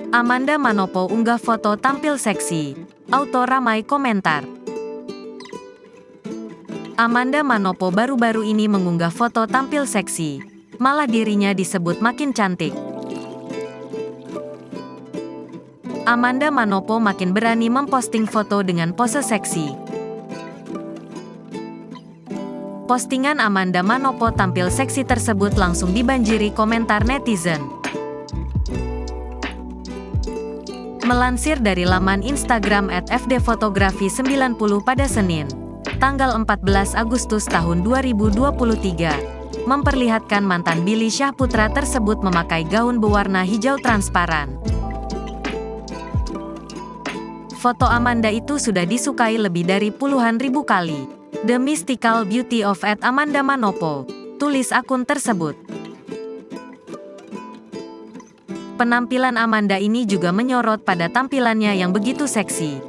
Amanda Manopo unggah foto tampil seksi. Auto ramai komentar. Amanda Manopo baru-baru ini mengunggah foto tampil seksi. Malah dirinya disebut makin cantik. Amanda Manopo makin berani memposting foto dengan pose seksi. Postingan Amanda Manopo tampil seksi tersebut langsung dibanjiri komentar netizen. Melansir dari laman Instagram @fdfotografi90 pada Senin, tanggal 14 Agustus tahun 2023, memperlihatkan mantan Billy Syahputra tersebut memakai gaun berwarna hijau transparan. Foto Amanda itu sudah disukai lebih dari puluhan ribu kali. The Mystical Beauty of Amanda Manopo, tulis akun tersebut. Penampilan Amanda ini juga menyorot pada tampilannya yang begitu seksi.